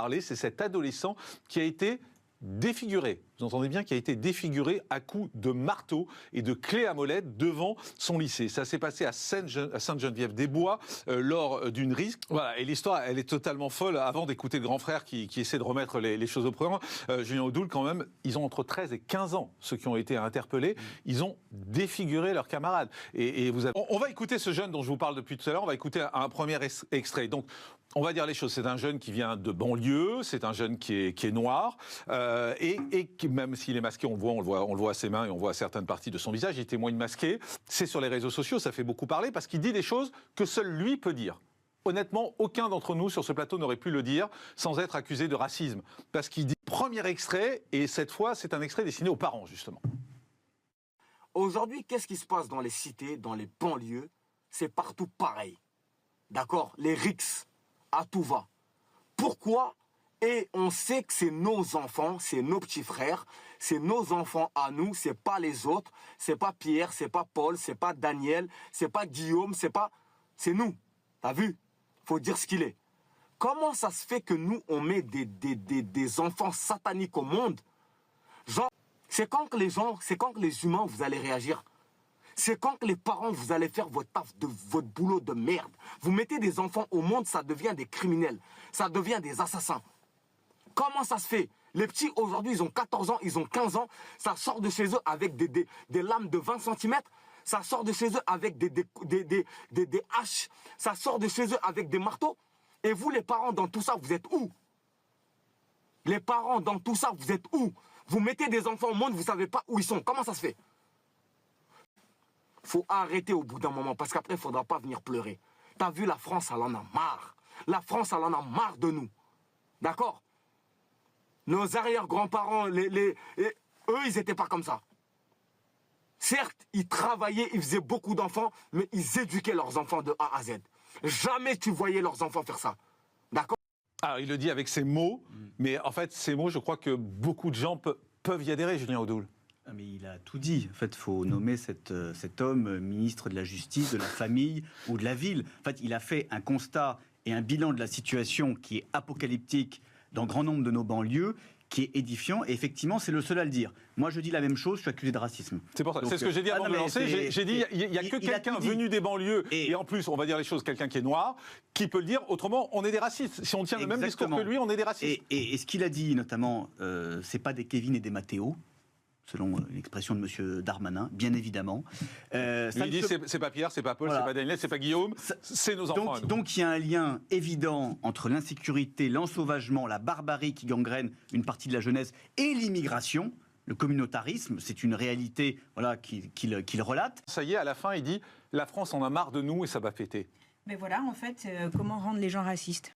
parler, c'est cet adolescent qui a été défiguré, vous entendez bien, qui a été défiguré à coups de marteau et de clés à molette devant son lycée. Ça s'est passé à Sainte-Geneviève-des-Bois lors d'une risque. Voilà, et l'histoire, elle est totalement folle. Avant d'écouter le grand frère qui essaie de remettre les choses au point, Julien Audoul, quand même, ils ont entre 13 et 15 ans, ceux qui ont été interpellés. Ils ont défiguré leurs camarades. Et vous avez... on va écouter ce jeune dont je vous parle depuis tout à l'heure. On va écouter un premier extrait. Donc, on va dire les choses. C'est un jeune qui vient de banlieue, c'est un jeune qui est noir, et qui, même s'il est masqué, on le voit à ses mains et on voit à certaines parties de son visage, il témoigne masqué. C'est sur les réseaux sociaux, ça fait beaucoup parler parce qu'il dit des choses que seul lui peut dire. Honnêtement, aucun d'entre nous sur ce plateau n'aurait pu le dire sans être accusé de racisme. Parce qu'il dit premier extrait, et cette fois, c'est un extrait destiné aux parents, justement. Aujourd'hui, qu'est-ce qui se passe dans les cités, dans les banlieues? C'est partout pareil. D'accord? Les rixes, à tout va. Pourquoi? Et on sait que c'est nos enfants, c'est nos petits frères, c'est nos enfants à nous, c'est pas les autres, c'est pas Pierre, c'est pas Paul, c'est pas Daniel, c'est pas Guillaume, c'est nous. T'as vu? Faut dire ce qu'il est. Comment ça se fait que nous, on met des enfants sataniques au monde? Genre, c'est quand que les humains, vous allez réagir? C'est quand que les parents, vous allez faire votre taf, votre boulot de merde. Vous mettez des enfants au monde, ça devient des criminels. Ça devient des assassins. Comment ça se fait? Les petits, aujourd'hui, ils ont 14 ans, ils ont 15 ans. Ça sort de chez eux avec des lames de 20 cm. Ça sort de chez eux avec des haches. Ça sort de chez eux avec des marteaux. Et vous, les parents, dans tout ça, vous êtes où? Les parents, dans tout ça, vous êtes où? Vous mettez des enfants au monde, vous ne savez pas où ils sont. Comment ça se fait? Faut arrêter au bout d'un moment, parce qu'après, il ne faudra pas venir pleurer. T'as vu, la France, elle en a marre. La France, elle en a marre de nous. D'accord? Nos arrière-grands-parents, eux, ils n'étaient pas comme ça. Certes, ils travaillaient, ils faisaient beaucoup d'enfants, mais ils éduquaient leurs enfants de A à Z. Jamais tu voyais leurs enfants faire ça. D'accord? Alors, il le dit avec ses mots, mais en fait, ces mots, je crois que beaucoup de gens peuvent y adhérer, Julien Audoul. Mais il a tout dit. En fait, il faut nommer cet homme ministre de la Justice, de la Famille ou de la Ville. En fait, il a fait un constat et un bilan de la situation qui est apocalyptique dans grand nombre de nos banlieues, qui est édifiant. Et effectivement, c'est le seul à le dire. Moi, je dis la même chose, je suis accusé de racisme. C'est pour ça. C'est ce que j'ai dit avant de me lancer. J'ai dit, il n'y a que quelqu'un venu des banlieues, et en plus, on va dire les choses, quelqu'un qui est noir, qui peut le dire. Autrement, on est des racistes. Si on tient le même discours que lui, on est des racistes. Et ce qu'il a dit, notamment, c'est pas des Kevin et des Mathéo, selon l'expression de M. Darmanin, bien évidemment. Il dit c'est pas Pierre, c'est pas Paul, voilà. C'est pas Daniel, c'est pas Guillaume, c'est nos enfants. Donc il y a un lien évident entre l'insécurité, l'ensauvagement, la barbarie qui gangrène une partie de la jeunesse et l'immigration. Le communautarisme, c'est une réalité qu'il relate. Ça y est, à la fin, il dit « La France en a marre de nous et ça va péter ». Mais voilà, en fait, comment rendre les gens racistes ?